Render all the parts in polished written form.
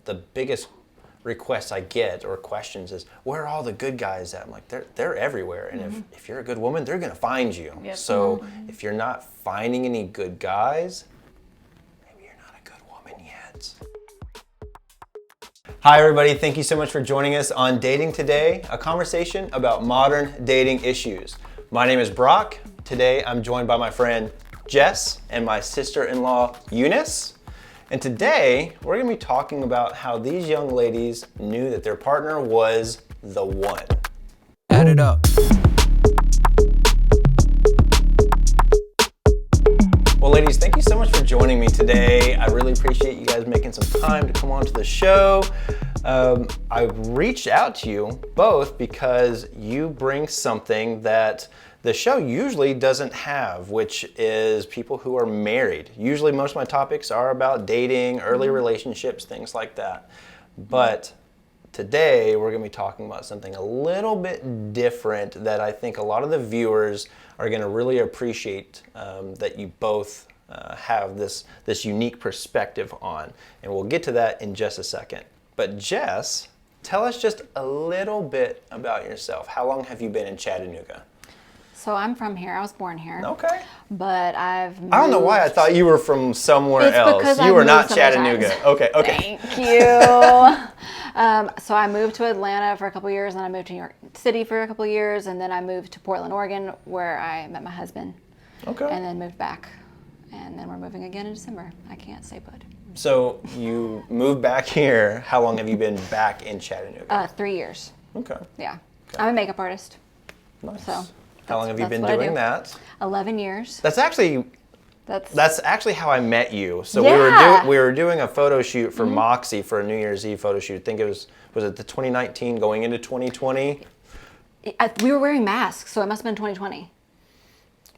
the biggest requests I get or questions is, where are all the good guys at? I'm like, they're everywhere. And if you're a good woman, they're going to find you. Yep. So if you're not finding any good guys, maybe you're not a good woman yet. Hi everybody, thank you so much for joining us on Dating Today, a conversation about modern dating issues. My name is Brock. Today I'm joined by my friend Jess and my sister-in-law Eunice. And today we're going to be talking about how these young ladies knew that their partner was the one. Add it up. Well, ladies, thank you so much for joining me today. I really appreciate you guys making some time to come on to the show. I reached out to you both because you bring something that the show usually doesn't have, which is people who are married. Usually most of my topics are about dating, early relationships, things like that. But today we're going to be talking about something a little bit different that I think a lot of the viewers are going to really appreciate, that you both have this unique perspective on. And we'll get to that in just a second. But Jess, tell us just a little bit about yourself. How long have you been in Chattanooga? So I'm from here. I was born here. Okay. But I've moved. I don't know why I thought you were from somewhere else. Because You I've were not moved so many Chattanooga. times. Okay. Thank you. So I moved to Atlanta for a couple years, and I moved to New York City for a couple years, and then I moved to Portland, Oregon, where I met my husband. Okay. And then moved back. And then we're moving again in December. I can't say put. So you moved back here. How long have you been back in Chattanooga? 3 years. Okay. Yeah. I'm a makeup artist. Nice. So How long have you that's been what I doing do. that? 11 years. That's actually how I met you. So Yeah. we were doing a photo shoot for Moxie for a New Year's Eve photo shoot. I think it was it the 2019 going into 2020? We were wearing masks, so it must have been 2020.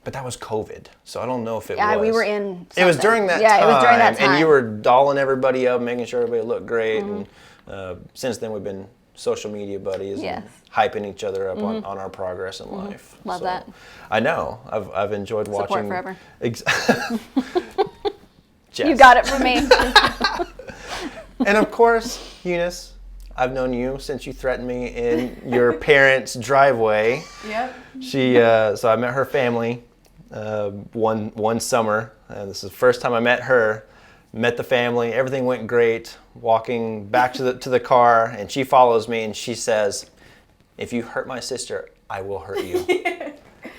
But that was COVID, so I don't know if it was. Yeah, we were in It was something. during that time. Yeah, it was during that time. And you were dolling everybody up, making sure everybody looked great. And since then, we've been social media buddies Yes. and hyping each other up on our progress in life. Love that. I know. I've enjoyed watching. Support forever. Jess. You got it from me. And of course, Eunice, I've known you since you threatened me in your parents' driveway. Yep. So I met her family one summer. This is the first time I met her. Met the family. Everything went great. Walking back to the car, and she follows me, and she says, "If you hurt my sister, I will hurt you."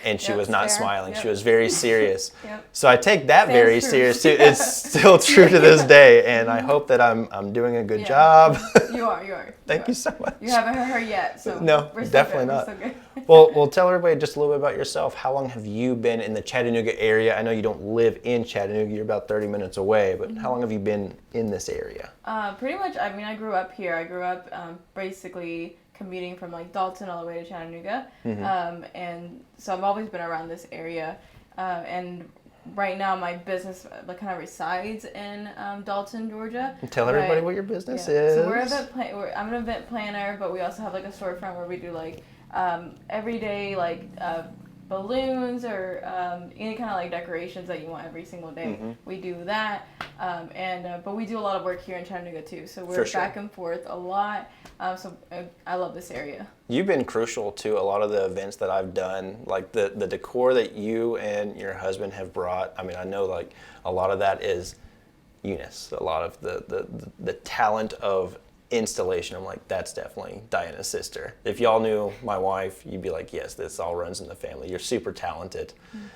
And she was not fair. smiling. Yep. She was very serious. Yep. So I take that Stands very true. serious too. It's still true to this day, and I hope that I'm doing a good job. You are. Thank you so much. You haven't hurt her yet, so No, we're still definitely good. not. We're still good. Well, tell everybody just a little bit about yourself. How long have you been in the Chattanooga area? I know you don't live in Chattanooga. You're about 30 minutes away, but how long have you been in this area? Pretty much, I mean, I grew up here. I grew up basically commuting from like Dalton all the way to Chattanooga. And so I've always been around this area. And right now my business kind of resides in Dalton, Georgia. Tell everybody what your business Yeah. is. So I'm an event planner, but we also have like a storefront where we do like everyday like balloons or any kind of like decorations that you want every single day. We do that, but we do a lot of work here in Chattanooga too. So we're back and forth a lot. So I love this area. You've been crucial to a lot of the events that I've done, like the decor that you and your husband have brought. I mean, I know like a lot of that is Eunice. A lot of the talent of installation. I'm like, that's definitely Diana's sister. If y'all knew my wife, you'd be like, yes, this all runs in the family. You're super talented.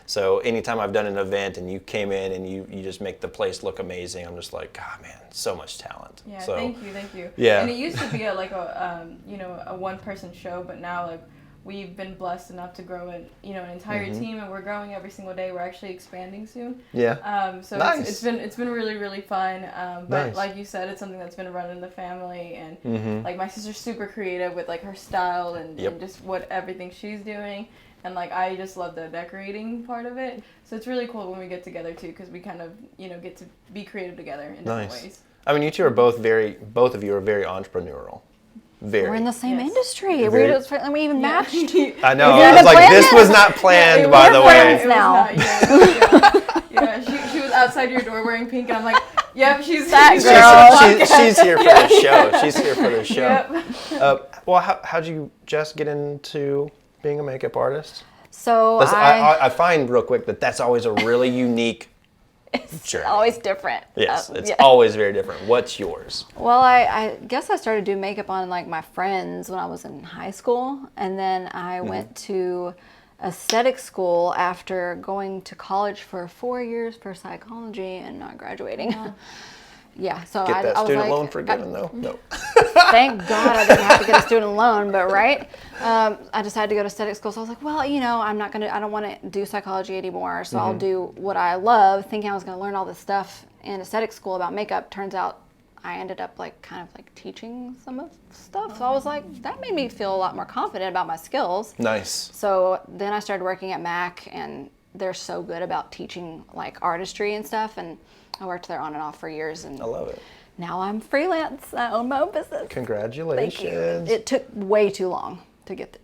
So anytime I've done an event and you came in and you just make the place look amazing, I'm just like, God, man, so much talent. Yeah, so, thank you. Yeah. And it used to be a one-person show, but now like we've been blessed enough to grow an entire team, and we're growing every single day. We're actually expanding soon. Yeah. So nice. it's been really, really fun. But Nice. like you said, it's something that's been run in the family, and like my sister's super creative with like her style and just everything she's doing. And like I just love the decorating part of it. So it's really cool when we get together too, because we kind of get to be creative together in different ways. I mean, you two are both of you are very entrepreneurial. Very. We're in the same Yes. industry. Very- We even matched. I know. Have you I was even like, planned this it? was not planned, by the friends way. now. Yeah, she was outside your door wearing pink, and I'm like, Yep, she's That she's girl. She's here for the show. She's here for the show. Yep. Well, how'd you just get into being a makeup artist? So I find real quick that that's always a really unique journey. always different. Yes, it's Yeah. always very different. What's yours? Well, I guess I started doing makeup on like my friends when I was in high school, and then I went to aesthetic school after going to college for 4 years for psychology and not graduating. Yeah, so Get that I was student like, loan forgiven though? No. thank God I didn't have to get a student loan, but right? I decided to go to aesthetic school, so I was like, well, I don't want to do psychology anymore, so I'll do what I love, thinking I was going to learn all this stuff in aesthetic school about makeup. Turns out I ended up kind of teaching some of stuff, so I was like, that made me feel a lot more confident about my skills. Nice. So then I started working at Mac, and they're so good about teaching artistry and stuff, and I worked there on and off for years, and I love it. now I'm freelance. I own my own business. Congratulations. Thank you. It took way too long to get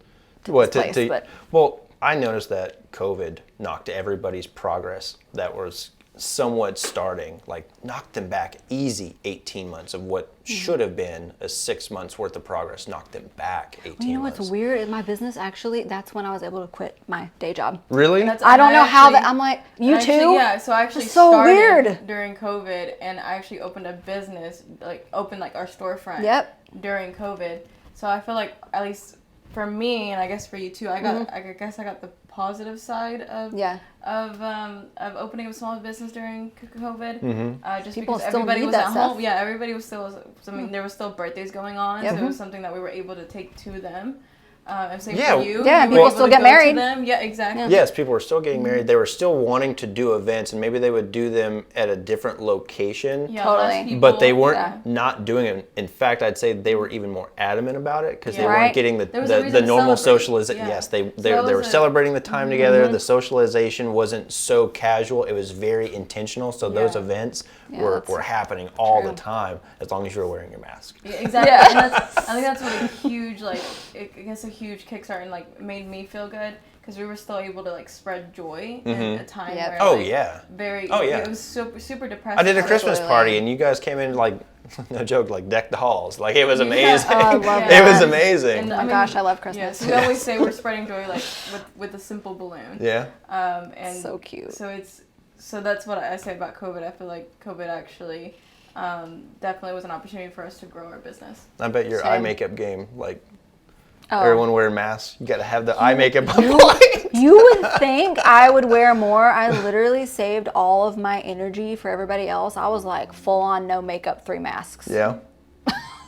to What, this place, but well, I noticed that COVID knocked everybody's progress that was somewhat starting, knocked them back easy 18 months of what should have been a 6 months worth of progress, knocked them back 18 months. you know what's weird? In my business, actually, that's when I was able to quit my day job. Really? I don't know how that, I'm like, you too? Yeah, so I actually That's so started weird. during COVID, and I actually opened a business, opened our storefront. Yep. During COVID. So I feel like, at least for me, and I guess for you too, I guess I got the positive side of opening a small business during COVID. Just People because still everybody need was that at stuff. home. Yeah, everybody was still. I mean, there was still birthdays going on, so it was something that we were able to take to them. And same Yeah. for you. Yeah, you were people able still to get go married. to them. Yeah, exactly. Yes, people were still getting married. They were still wanting to do events, and maybe they would do them at a different location. Yeah, Totally. less people, But they weren't yeah. not doing it. In fact, I'd say they were even more adamant about it because they Yeah. weren't Right. getting There was the a reason to normal celebrate. socialization. Yeah. Yes, they that were was celebrating the time together. The socialization wasn't so casual. It was very intentional. So those Yeah. events Yeah, were that's happening all true. the time as long as you were wearing your mask. Yeah, exactly. Yeah. And I think that's what a huge I guess a huge kickstart and made me feel good because we were still able to spread joy in a time Yep. where Oh, yeah. very yeah. it was super depressing. I did a Christmas Absolutely. party and you guys came in no joke, decked the halls. It was amazing. Oh, I love It was that. amazing. And, Oh my gosh, I love Christmas. Yes, we always say we're spreading joy with a simple balloon. Yeah. And So cute. So that's what I say about COVID. I feel like COVID actually definitely was an opportunity for us to grow our business. I bet your Same. eye makeup game, Oh. everyone wearing masks, you got to have the eye makeup on point. You would think I would wear more. I literally saved all of my energy for everybody else. I was full on no makeup, 3 masks. Yeah.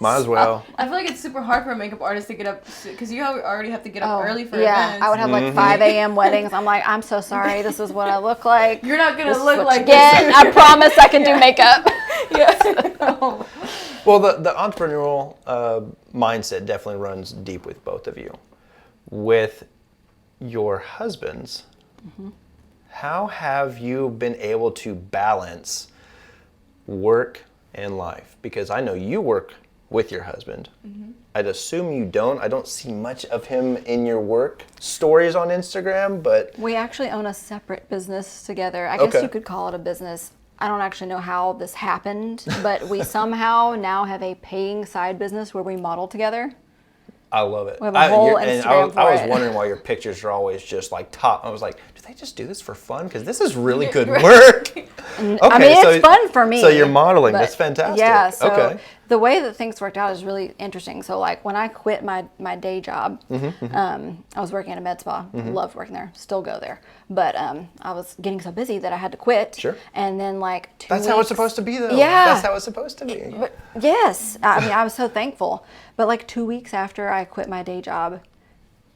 Might as well. I feel like it's super hard for a makeup artist to get up because you already have to get up early for yeah, events. I would have 5 a.m. weddings. I'm like, I'm so sorry. This is what I look like. You're not gonna This is look what like you get. I promise I can do makeup. Yeah. Well, the entrepreneurial mindset definitely runs deep with both of you. With your husbands, how have you been able to balance work and life? Because I know you work with your husband. I'd assume you don't. I don't see much of him in your work stories on Instagram, but We actually own a separate business together. I guess Okay. you could call it a business. I don't actually know how this happened, but we somehow now have a paying side business where we model together. I love it. We have a whole and Instagram I was for it. wondering why your pictures are always just top. I was like, do they just do this for fun? Because this is really good work. Okay, I mean, it's fun for me. So you're modeling. but- That's fantastic. Yeah. So okay. the way that things worked out is really interesting. So when I quit my day job, I was working at a med spa. Loved working there. Still go there. But I was getting so busy that I had to quit. Sure. And then 2 That's how it's weeks- supposed to be, though. Yeah. That's how it's supposed to be. But yes, I mean, I was so thankful. But 2 weeks after I quit my day job,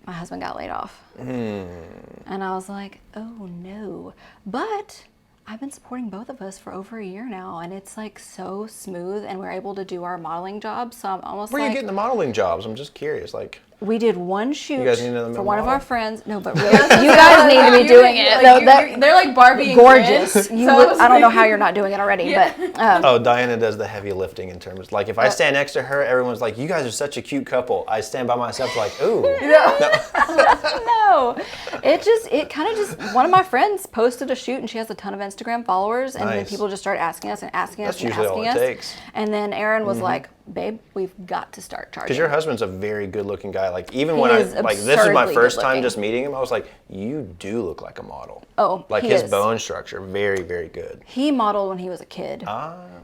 my husband got laid off. And I was like, oh no. But I've been supporting both of us for over a year now, and it's so smooth, and we're able to do our modeling jobs. So I'm almost Where are you getting the modeling jobs? I'm just curious. We did one shoot guys need another for one of model? our friends. No, but really, you guys need to be doing it. They're like Barbie and Gorgeous. Ken. I don't know how you're not doing it already, but Oh, Diana does the heavy lifting in terms like if I stand next to her, everyone's like, "You guys are such a cute couple." I stand by myself like, "Ooh." no, it kind of just one of my friends posted a shoot, and she has a ton of Instagram followers, and then Nice. people just started asking us and asking us That's and usually all asking it us. takes. And then Aaron was like, "Babe, we've got to start charging." Because your husband's a very good-looking guy. Like even He when is this is my absurdly first time good-looking. just meeting him, I was like, "You do look like a model." Oh, like he his is. bone structure, very very good. He modeled when he was a kid.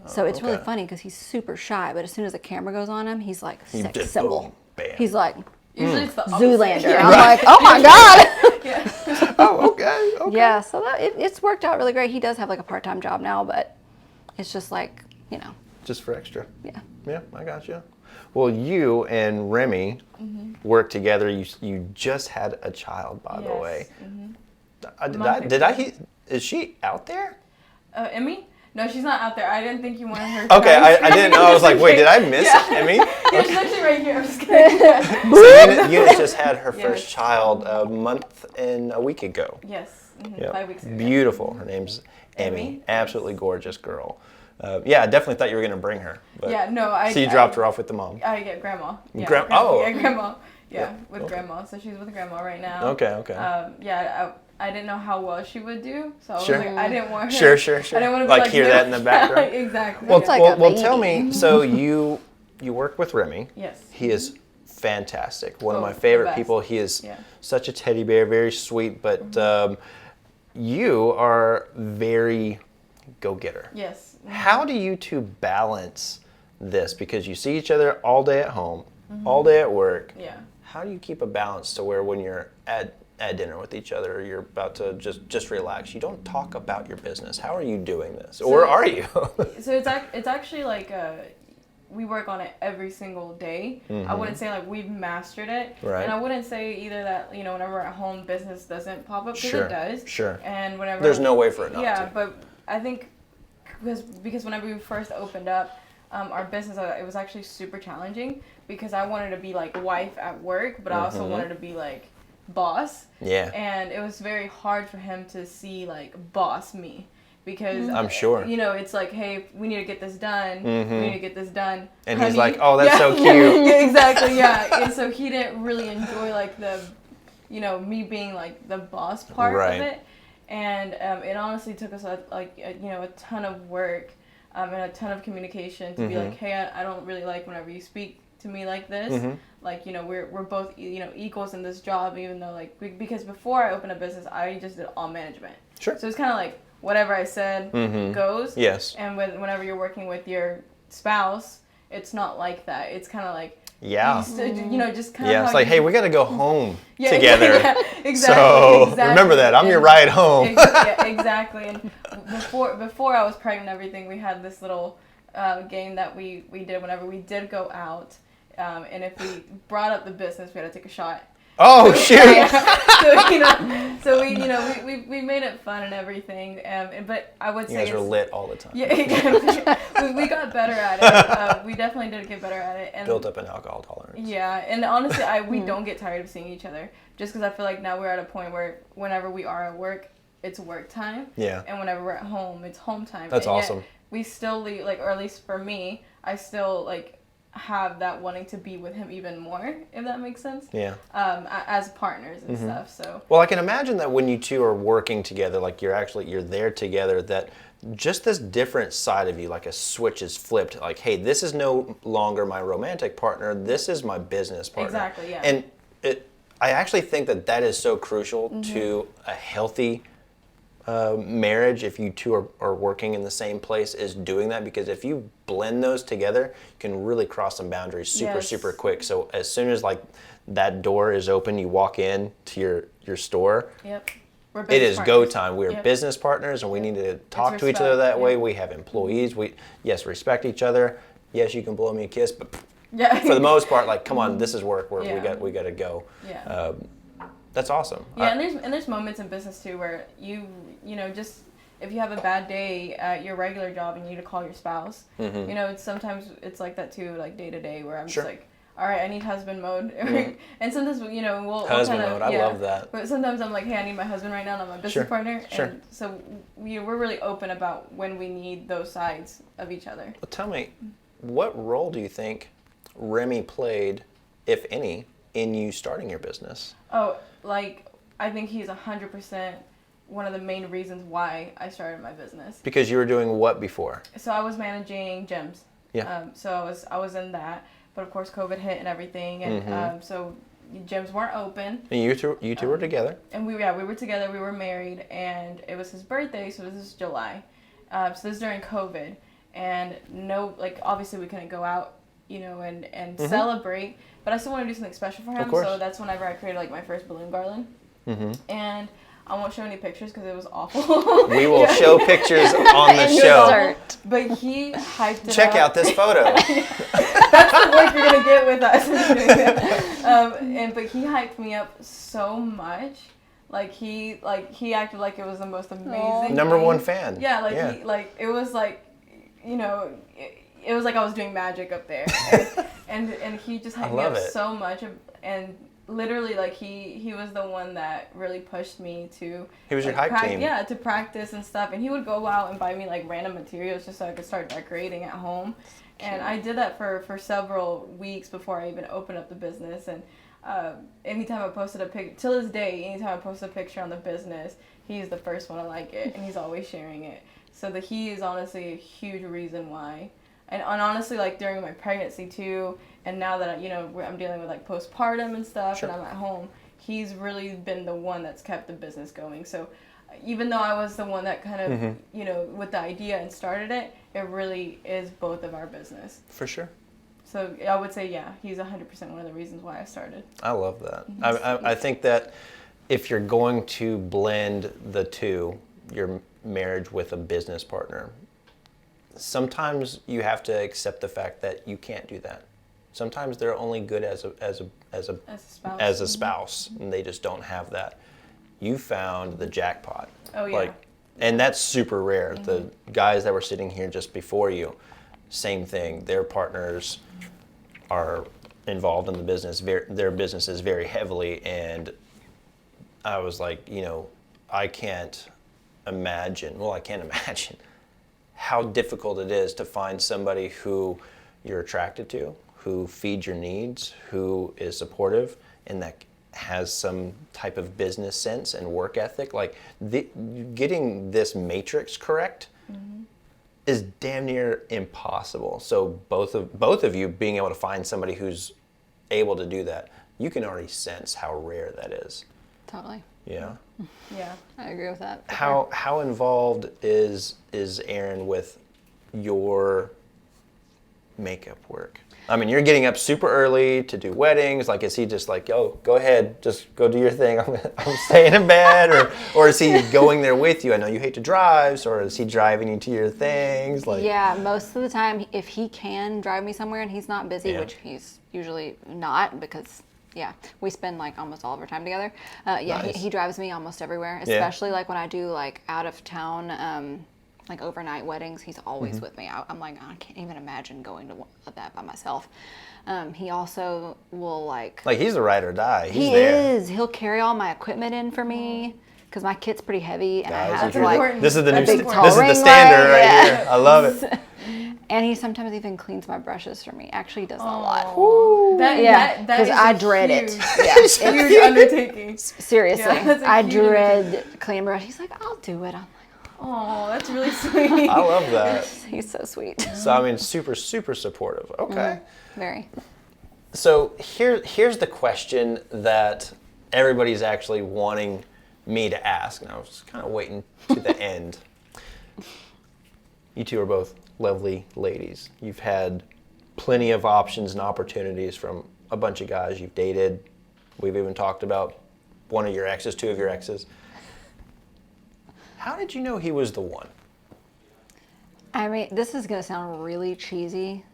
So it's really okay. funny because he's super shy, but as soon as the camera goes on him, he's like He sex just symbol. boom, bam. He's like Usually it's the opposite. Zoolander. Yeah. I'm like, oh my god. Yeah. Oh, okay. Yeah, so it's worked out really great. He does have like a part-time job now, but it's just like, Just for extra. yeah. Yeah, I got you. Well, you and Remy work together. You just had a child, by the Yes. way. Month Is she out there? Emmy? No, she's not out there. I didn't think you wanted her. Okay, I didn't know. I was like, wait, did I miss Emmy? Yeah, she's actually right here. I'm just kidding. So Eunice just had her first Yes. child a month and a week ago. Yes. Yep. 5 weeks ago. Beautiful. Her name's Emmy. Emmy? Absolutely gorgeous girl. Yeah, I definitely thought you were going to bring her. But Yeah, no, So you dropped her off with the mom. I get grandma. Yeah, Oh. Yeah, grandma. Yeah, Yeah, with okay. grandma. So she's with grandma right now. Okay. Yeah, I didn't know how well she would do, so I was Sure. like, I didn't want her. Sure. I didn't want to Like be hear that in the background? Exactly. Well, yeah. like a well, tell baby. me. So you work with Remy. Yes. He is fantastic. One of Oh, my the favorite best. people. He is Yeah. such a teddy bear, very sweet. But you are very go-getter. Yes. How do you two balance this? Because you see each other all day at home, all day at work. Yeah. How do you keep a balance to where when you're at dinner with each other, or you're about to just relax, you don't talk about your business? How are you doing this? Or are you? So it's actually like we work on it every single day. I wouldn't say like we've mastered it, Right. and I wouldn't say either that whenever we're at home, business doesn't pop up because Sure, it does. sure. And whenever There's no way for it not yeah, to. but I think because whenever we first opened up our business, it was actually super challenging because I wanted to be like wife at work, but I also wanted to be like boss. Yeah. And it was very hard for him to see like boss me because I'm sure. it's like, hey, we need to get this done. We need to get this done. And honey. he's like, oh, that's Yeah, so cute. Yeah, exactly. Yeah. And so he didn't really enjoy like the, me being like the boss part Right. of it. And it honestly took us a ton of work and a ton of communication to be like, hey, I don't really like whenever you speak to me like this. Like, we're both equals in this job, even though like because before I opened a business, I just did all management. Sure. So it's kind of like whatever I said goes. Yes. And whenever you're working with your spouse, it's not like that. It's kind of like Yeah. just kind of Yeah, it's like, hey, we got to go home Yeah, together. yeah, exactly. So exactly. remember that. I'm your And- ride home. Yeah, exactly. And before I was pregnant and everything, we had this little game that we did whenever we did go out. And if we brought up the business, we had to take a shot. Oh, shoot. So we made it fun and everything. But I would You say guys were lit all the time. Yeah, we got better at it. We definitely did get better at it. And Built up an alcohol tolerance. yeah, and honestly, we don't get tired of seeing each other. Just because I feel like now we're at a point where whenever we are at work, it's work time. Yeah. And whenever we're at home, it's home time. That's and yet awesome. We still leave, or at least for me, I still have that wanting to be with him even more, if that makes sense. Yeah. As partners and stuff. So. Well, I can imagine that when you two are working together, like you're there together, that just this different side of you, like a switch is flipped. Like, hey, this is no longer my romantic partner. This is my business partner. Exactly, yeah. And I actually think that is so crucial to a healthy marriage. If you two are working in the same place, is doing that, because if you blend those together, you can really cross some boundaries super quick. So as soon as like that door is open, you walk in to your store. Yep. We're It business is partners. go time. We are Yep. business partners, and we need to talk to each other respect, that way. yeah. We have employees. We respect each other. Yes, you can blow me a kiss, but Yeah. for the most part, like, come on, this is work. We Yeah. got to go. Yeah. That's awesome. Yeah, and there's moments in business too where you just if you have a bad day at your regular job and you need to call your spouse, it's sometimes it's like that too, like day to day, where I'm Sure. just like, all right, I need husband mode. And sometimes, we'll Husband kind of, mode, I love that. But sometimes I'm like, hey, I need my husband right now, not my business partner. Sure. And so we're really open about when we need those sides of each other. Well, tell me, what role do you think Remy played, if any, in you starting your business? Oh, like, I think he's 100% one of the main reasons why I started my business. Because you were doing what before? So I was managing gyms. Yeah. So I was in that. But of course, COVID hit and everything, and so gyms weren't open. And you two were together. And we were together. We were married, and it was his birthday, so this is July. So this is during COVID, and obviously we couldn't go out, and celebrate. But I still want to do something special for him. Of course. So that's whenever I created my first balloon garland, and I won't show any pictures because it was awful. We will show pictures on the show. But he hyped it up. Check out this photo. That's the work you're gonna get with us. But he hyped me up so much. He acted like it was the most amazing. Number thing. one fan. Yeah, it was like, it was like I was doing magic up there, and he just hyped me up so much, and literally he was the one that really pushed me to. He was your hype team. Yeah, to practice and stuff, and he would go out and buy me random materials just so I could start decorating at home. And I did that for several weeks before I even opened up the business. And anytime I posted a picture, till this day, anytime I post a picture on the business, he's the first one to like it, and he's always sharing it. So he is honestly a huge reason why. And honestly, during my pregnancy too, and now that I'm dealing with postpartum and stuff, and I'm at home, he's really been the one that's kept the business going. So even though I was the one that kind of, with the idea and started it, it really is both of our business. For sure. So I would say, yeah, he's 100% one of the reasons why I started. I love that. I think that if you're going to blend the two, your marriage with a business partner, sometimes you have to accept the fact that you can't do that. Sometimes they're only good as a spouse, and they just don't have that. You found the jackpot. Oh yeah. And that's super rare. The guys that were sitting here just before you, same thing. Their partners are involved in the business, their businesses very heavily, and I was like, I can't imagine how difficult it is to find somebody who you're attracted to, who feeds your needs, who is supportive, and that has some type of business sense and work ethic. Getting this matrix correct is damn near impossible. So both of you being able to find somebody who's able to do that, you can already sense how rare that is. Totally. Yeah. Yeah. I agree with that. How involved is Aaron with your makeup work? I mean, you're getting up super early to do weddings. Is he just go ahead, just go do your thing. I'm staying in bed, or is he going there with you? I know you hate to drive, so or is he driving you to your things? Yeah, most of the time, if he can drive me somewhere and he's not busy, which he's usually not because. Yeah, we spend almost all of our time together. Nice. He drives me almost everywhere, especially when I do out of town, overnight weddings. He's always with me. I'm I can't even imagine going to that by myself. He also will he's the ride or die. He's he there. is. He'll carry all my equipment in for me because my kit's pretty heavy, and I have this is the new. big This is tall the ring standard light. right here. I love it. And he sometimes even cleans my brushes for me. Actually, he does that a lot. Because I dread it. Yeah, it's a huge undertaking. Seriously, Yeah, I dread cleaning brush. He's like, I'll do it. I'm oh, that's really sweet. I love that. he's so sweet. So I mean, super supportive. Okay. Very. So here's the question that everybody's actually wanting me to ask, and I was kind of waiting to the end. You two are both lovely ladies. You've had plenty of options and opportunities from a bunch of guys you've dated. We've even talked about one of your exes, two of your exes. How did you know he was the one? I mean, this is gonna sound really cheesy,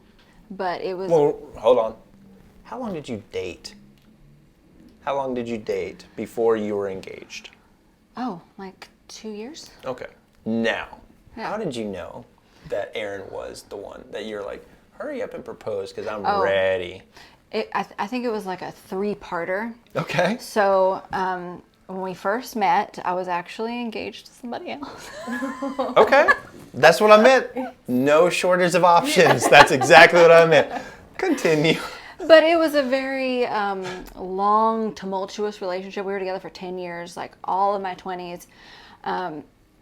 but it was. Well, hold on. How long did you date? How long did you date before you were engaged? 2 years. Okay. Now, Yeah. how did you know that Aaron was the one? That you're hurry up and propose because I'm Oh. ready. I think it was like a 3-parter. Okay. So when we first met, I was actually engaged to somebody else. Okay. That's what I meant. No shortage of options. That's exactly what I meant. Continue. But it was a very long, tumultuous relationship. We were together for 10 years, like all of my 20s.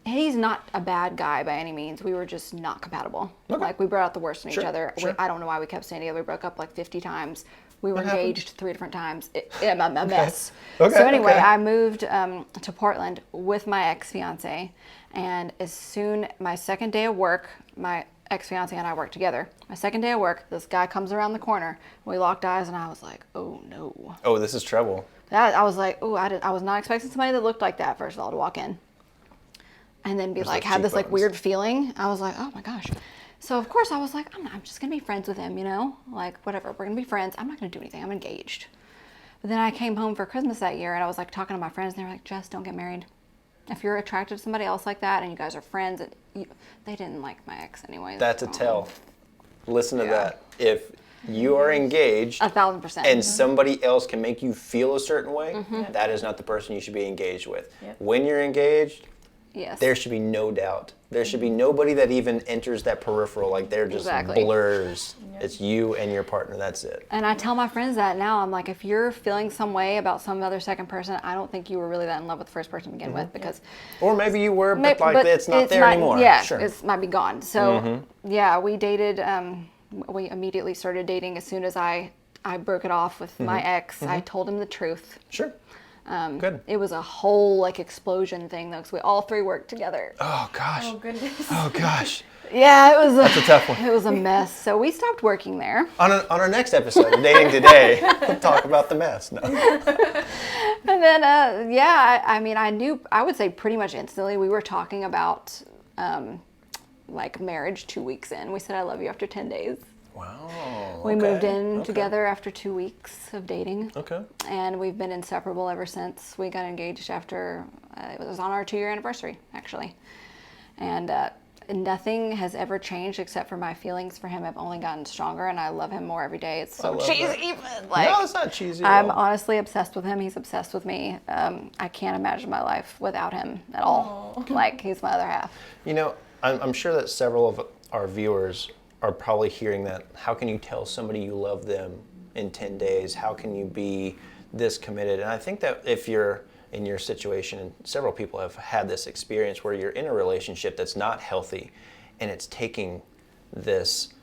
He's not a bad guy by any means. We were just not compatible. Okay. Like, we brought out the worst in Sure, each other. sure. I don't know why we kept staying together. We broke up like 50 times. We were What happened? engaged 3 different times. A mess. Okay, So anyway, okay. I moved to Portland with my ex-fiance. And as soon, my second day of work, my ex-fiance and I worked together. My second day of work, this guy comes around the corner. We locked eyes and I was like, oh no. Oh, this is trouble. I was like, oh, I was not expecting somebody that looked like that, first of all, to walk in. And then There's like those have this like cheekbones. weird feeling. I was like, oh my gosh. So of course I was like, I'm just gonna be friends with him, you know? Like, whatever, we're gonna be friends. I'm not gonna do anything, I'm engaged. But then I came home for Christmas that year and I was like talking to my friends and they were like, Jess, don't get married. If you're attracted to somebody else like that and you guys are friends, they didn't like my ex anyways. That's a tell. Listen to Yeah. that. If you are engaged 1,000%. and somebody else can make you feel a certain way, that is not the person you should be engaged with. Yep. When you're engaged, Yes. there should be no doubt. There should be nobody that even enters that peripheral. Like, they're just Exactly. blurs. Yep. It's you and your partner. That's it. And I tell my friends that now. I'm like, if you're feeling some way about some other second person, I don't think you were really that in love with the first person to begin with, because Or maybe you were, but it's not there anymore. Yeah, Sure. it might be gone. So yeah, we dated. We immediately started dating as soon as I broke it off with my ex. I told him the truth. Sure. Good. It was a whole like explosion thing though, because we all 3 worked together. Oh, gosh. Oh goodness. Oh, gosh. Yeah, it was. That's a tough one. It was a mess. So we stopped working there. On our next episode of Dating Today, we'll talk about the mess. No. And then, I mean, I would say pretty much instantly we were talking about like marriage 2 weeks in. We said, I love you after 10 days. Wow. We moved in okay. together after 2 weeks of dating. Okay. And we've been inseparable ever since. We got engaged after, it was on our 2-year anniversary, actually. And nothing has ever changed except for my feelings for him have only gotten stronger, and I love him more every day. It's so love cheesy, that. but like, No, it's not cheesy at I'm all. honestly obsessed with him. He's obsessed with me. I can't imagine my life without him at all. Like, he's my other half. You know, I'm sure that several of our viewers are probably hearing that. How can you tell somebody you love them in 10 days? How can you be this committed? And I think that if you're in your situation, and several people have had this experience where you're in a relationship that's not healthy, and it's taking this,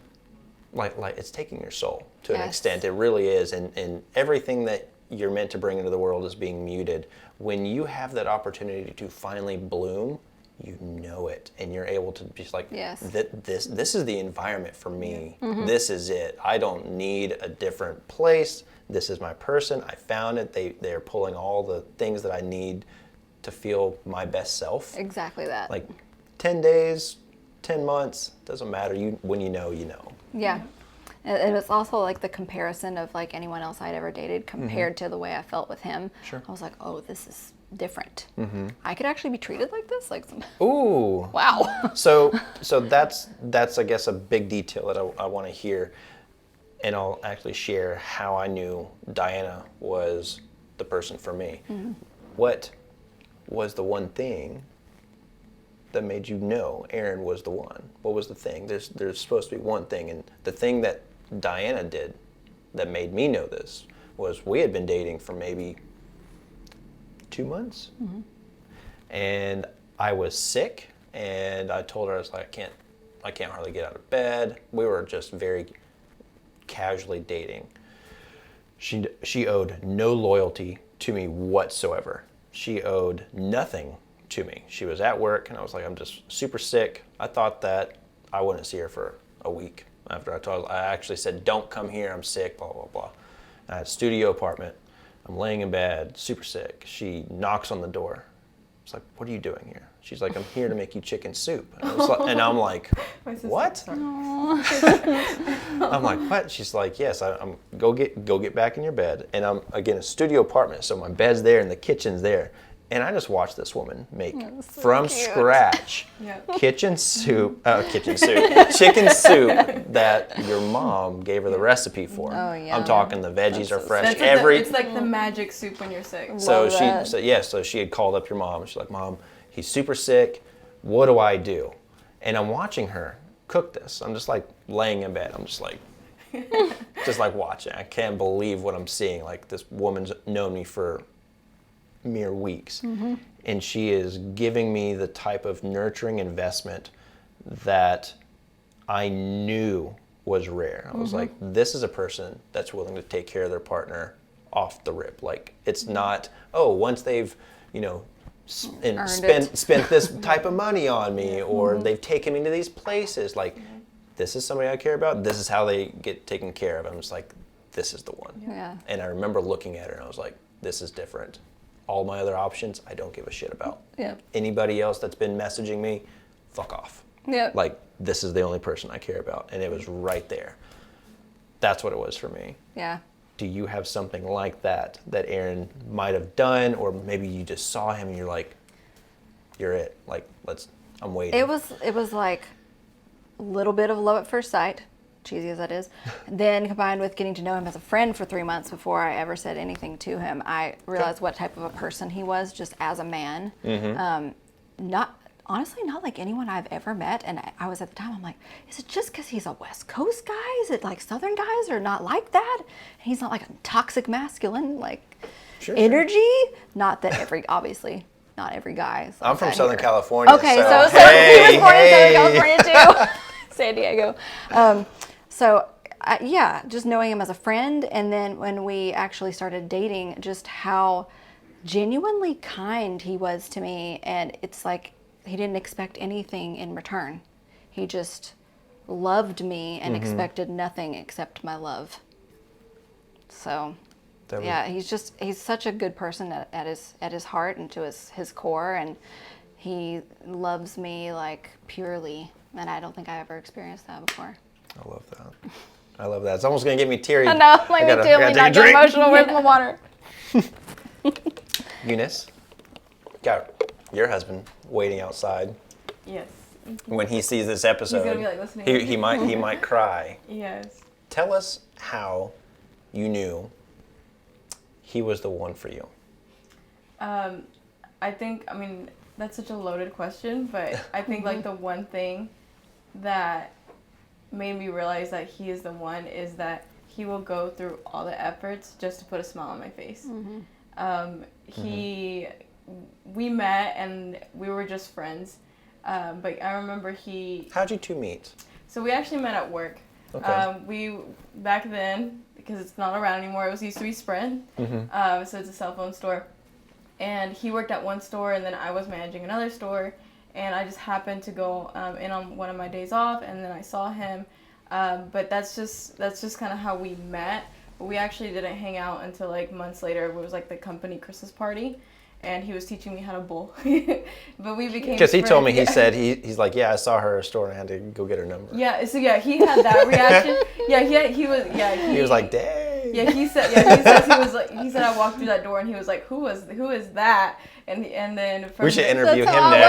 like it's taking your soul to an Yes. extent. It really is, and everything that you're meant to bring into the world is being muted. When you have that opportunity to finally bloom, you know it, and you're able to just like, Yes. this is the environment for me. This is it. I don't need a different place. This is my person. I found it. They're pulling all the things that I need to feel my best self. Exactly that. Like 10 days, 10 months, doesn't matter. When you know, you know. Yeah. And it's also like the comparison of like anyone else I'd ever dated compared to the way I felt with him. Sure. I was like, oh, this is different. I could actually be treated like this? Like, Ooh. wow. So that's I guess a big detail that I want to hear, and I'll actually share how I knew Diana was the person for me. What was the one thing that made you know Aaron was the one? What was the thing? There's supposed to be one thing, and the thing that Diana did that made me know this was we had been dating for maybe 2 months, and I was sick, and I told her, I was like, I can't hardly get out of bed. We were just very casually dating. She owed no loyalty to me whatsoever. She owed nothing to me. She was at work, and I was like, I'm just super sick. I thought that I wouldn't see her for a week. After I actually said, don't come here, I'm sick, blah, blah, blah. I had a studio apartment. I'm laying in bed, super sick. She knocks on the door. It's like, what are you doing here? She's like, I'm here to make you chicken soup. And I'm like, My sister- what? sorry. I'm like, what? She's like, yes, I'm go get back in your bed. And I'm, again, a studio apartment, so my bed's there and the kitchen's there. And I just watched this woman make so from cute. scratch Yep. chicken soup that your mom gave her the recipe for. Oh, yeah. I'm talking the veggies are so fresh. That's it's like the magic soup when you're sick. So Love that. so she had called up your mom. She's like, Mom, he's super sick. What do I do? And I'm watching her cook this. I'm just like laying in bed. I'm just like watching. I can't believe what I'm seeing. Like, this woman's known me for mere weeks. Mm-hmm. And she is giving me the type of nurturing investment that I knew was rare. I was Mm-hmm. like, this is a person that's willing to take care of their partner off the rip. Like, it's not, once they've, Earned spent this type of money on me, or they've taken me to these places. Like, this is somebody I care about. This is how they get taken care of. I'm just like, this is the one. Yeah. And I remember looking at her and I was like, this is different. All my other options, I don't give a shit about. Yep. Anybody else that's been messaging me, fuck off. Yep. Like, this is the only person I care about. And it was right there. That's what it was for me. Yeah. Do you have something like that Aaron might have done, or maybe you just saw him and you're like, you're it. Like, I'm waiting. It was like a little bit of love at first sight, cheesy as that is. Then combined with getting to know him as a friend for 3 months before I ever said anything to him, I realized what type of a person he was just as a man. Honestly, not like anyone I've ever met. And I was at the time, I'm like, is it just because he's a West Coast guy? Is it like Southern guys are not like that? And he's not like a toxic masculine, like Sure. energy. Not that obviously, not every guy is like I'm from that Southern here. California. Okay, so hey, he was born in hey. Southern California too. San Diego. Just knowing him as a friend, and then when we actually started dating, just how genuinely kind he was to me, and it's like he didn't expect anything in return. He just loved me and expected nothing except my love. So, he's such a good person at his heart and to his core, and he loves me like purely, and I don't think I ever experienced that before. I love that. I love that. It's almost going to get me teary. I know, like me too. Let me not get emotional with my water. Eunice, got your husband waiting outside. Yes. When he sees this episode, He's gonna be like listening. he might cry. Yes. Tell us how you knew he was the one for you. I think, that's such a loaded question, but I think like the one thing that made me realize that he is the one is that he will go through all the efforts just to put a smile on my face. We met and we were just friends, but I remember How'd you two meet? so we actually met at work. Okay. We back then, because it's not around anymore, it used to be Sprint, so it's a cell phone store, and he worked at one store and then I was managing another store, and I just happened to go in on one of my days off, and then I saw him, but that's just kind of how we met. But we actually didn't hang out until like months later. It was like the company Christmas party, and he was teaching me how to bowl. But we became Because he told me, friends. he said, he's like, yeah, I saw her at a store and I had to go get her number. Yeah, so yeah, he had that reaction. He was like, dang. Yeah, he said I walked through that door and he was like, who is that? And then We should interview That's him how I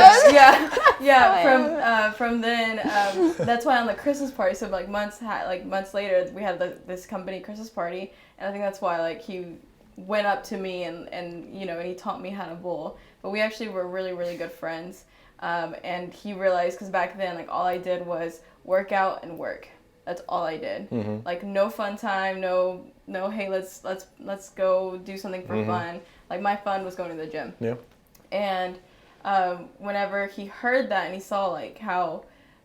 next. From then that's why on the Christmas party, so like months later we had this company Christmas party, and I think that's why like he went up to me and he taught me how to bowl. But we actually were really, really good friends, and he realized, because back then like all I did was work out and work. That's all I did. Like no fun time, no hey, let's go do something for fun. Like my fun was going to the gym. Yeah. And whenever he heard that and he saw like how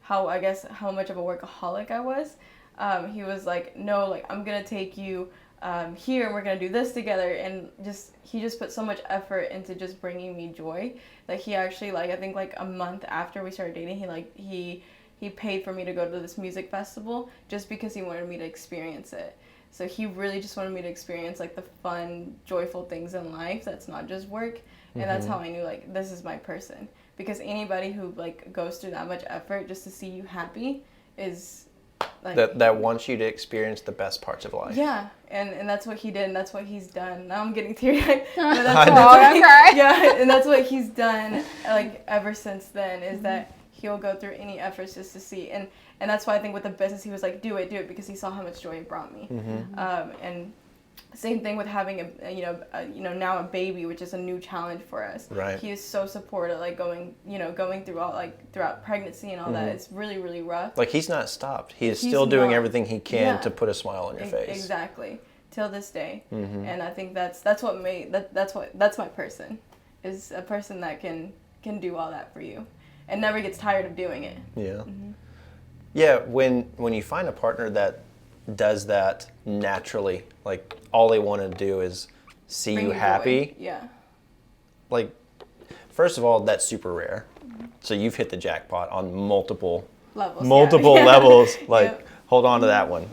much of a workaholic I was, he was like, no, like I'm gonna take you here and we're gonna do this together. And he just put so much effort into just bringing me joy that he actually, like, I think like a month after we started dating, he paid for me to go to this music festival just because he wanted me to experience it. So he really just wanted me to experience like the fun, joyful things in life that's not just work. And that's how I knew like this is my person. Because anybody who like goes through that much effort just to see you happy is Like, that wants you to experience the best parts of life. yeah, and that's what he did, and that's what he's done. Now I'm getting teary-eyed. But yeah, and that's what he's done, like, ever since then, is that he'll go through any efforts just to see. And that's why I think with the business, he was like, do it, because he saw how much joy it brought me. And same thing with having now a baby, which is a new challenge for us. Right. He is so supportive, like going through all, like, throughout pregnancy and all that. It's really, really rough. Like, he's not stopped. He's still doing everything he can Yeah. to put a smile on your face. Exactly. Till this day. And I think that's what made that's my person, is a person that can do all that for you and never gets tired of doing it. Yeah. Yeah, when you find a partner that does that naturally, like, all they want to do is see Bring you joy. happy. Yeah. Like, first of all, that's super rare. So you've hit the jackpot on multiple Levels. levels. Like, Yep. hold on to that one.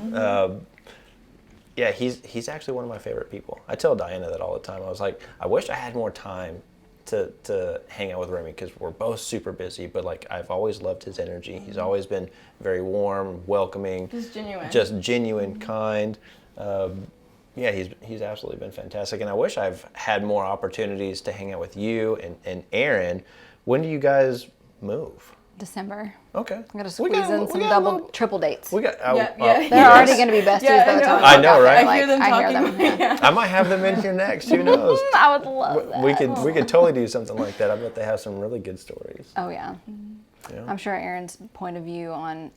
Yeah, he's actually one of my favorite people. I tell Diana that all the time. I was like, I wish I had more time to hang out with Remy, because we're both super busy, but, like, I've always loved his energy. He's always been very warm, welcoming, Just genuine. kind. Yeah, he's absolutely been fantastic, and I wish I've had more opportunities to hang out with you and Aaron. When do you guys move? December. Okay. I'm gonna squeeze in some double, triple dates. We got. They're already going to be besties by the time I know, right? I hear them talking. Yeah. I might have them in here next. Who knows? I would love that. We could totally do something like that. I bet they have some really good stories. Oh yeah. Yeah. I'm sure Aaron's point of view on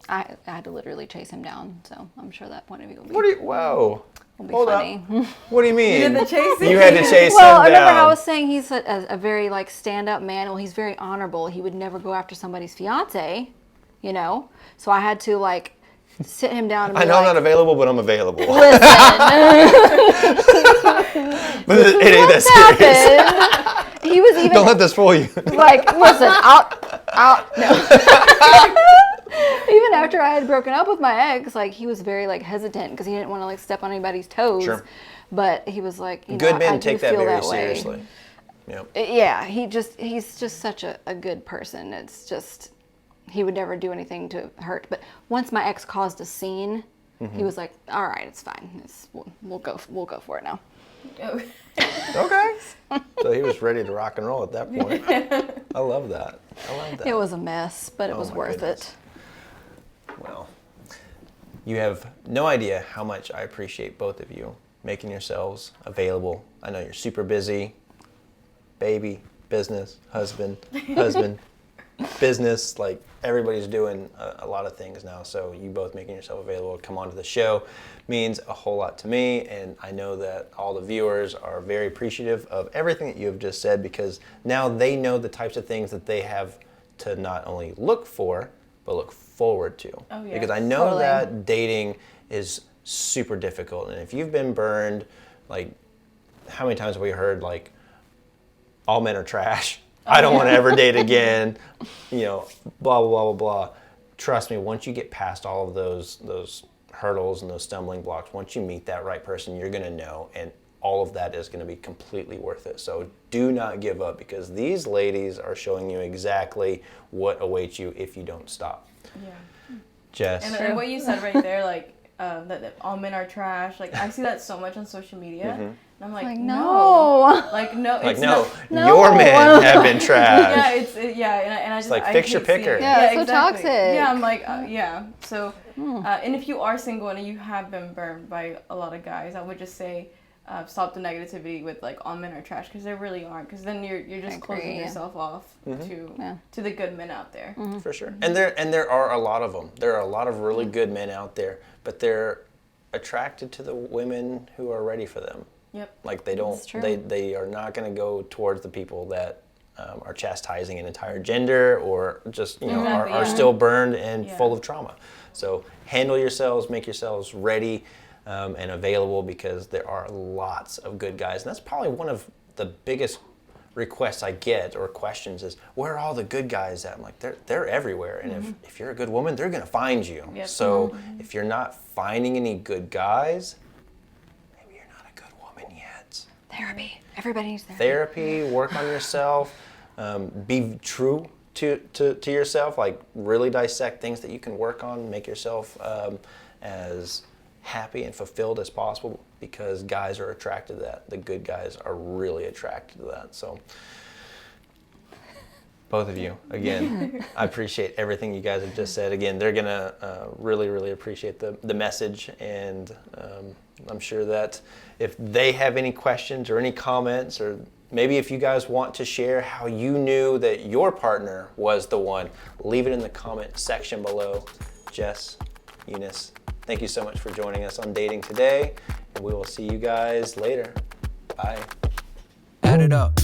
I had to literally chase him down, so I'm sure that point of view will be, Whoa. will be Hold funny. up. What do you mean? You did the chasing? You had to chase Well, him remember down. how I was saying he's a very, like, stand-up man. Well, he's very honorable. He would never go after somebody's fiance, So I had to, like, sit him down and be I know I'm not available, but I'm available. listen, But it ain't that serious. happened. He was even Don't let this fool you. like, listen, no. Even after I had broken up with my ex, like, he was very, like, hesitant because he didn't want to, like, step on anybody's toes. Sure. But he was like, Good men I do take that feel very that way. seriously. Yep. Yeah, he's just such a good person. It's just, he would never do anything to hurt. But once my ex caused a scene, he was like, all right, it's fine. We'll go for it now. Okay. So he was ready to rock and roll at that point. I love that. It was a mess, but it was my worth goodness. Well, you have no idea how much I appreciate both of you making yourselves available. I know you're super busy. Baby, business, husband, business, like, everybody's doing a lot of things now. So you both making yourself available to come onto the show means a whole lot to me. And I know that all the viewers are very appreciative of everything that you have just said, because now they know the types of things that they have to not only look for, but look forward to. Oh, yes. Because I know Totally. that dating is super difficult. And if you've been burned, like, how many times have we heard, like, all men are trash, I don't want to ever date again, blah, blah, blah, blah, blah. Trust me, once you get past all of those hurdles and those stumbling blocks, once you meet that right person, you're going to know, and all of that is going to be completely worth it. So do not give up, because these ladies are showing you exactly what awaits you if you don't stop. Yeah. Jess. And what you said right there, like, that all men are trash. Like, I see that so much on social media, and I'm like, no. Like, no, Like, it's no. Your men have been trash. Yeah, and I just like, I fix your hate seeing picker. it. Yeah, it's so exactly. toxic. Yeah, I'm like, yeah. So, and if you are single and you have been burned by a lot of guys, I would just say, stop the negativity with, like, all men are trash, because they really aren't. Because then you're just closing yourself off to the good men out there. For sure. And there are a lot of them. There are a lot of really good men out there, but they're attracted to the women who are ready for them. Yep. Like, they don't, That's true. they are not going to go towards the people that are chastising an entire gender, or just, are still burned and full of trauma. So handle yourselves, make yourselves ready and available, because there are lots of good guys. And that's probably one of the biggest requests I get, or questions, is, where are all the good guys at? I'm like, they're everywhere. And if you're a good woman, they're going to find you. Yep. So if you're not finding any good guys, maybe you're not a good woman yet. Therapy. Everybody needs therapy. Therapy, work on yourself, be true to yourself, like really dissect things that you can work on, make yourself as happy and fulfilled as possible, because guys are attracted to that. The good guys are really attracted to that. So both of you, again, I appreciate everything you guys have just said. Again, they're gonna really, really appreciate the message, and I'm sure that if they have any questions or any comments, or maybe if you guys want to share how you knew that your partner was the one, leave it in the comment section below. Jess, Eunice, thank you so much for joining us on Dating Today, and we will see you guys later. Bye. Add it up.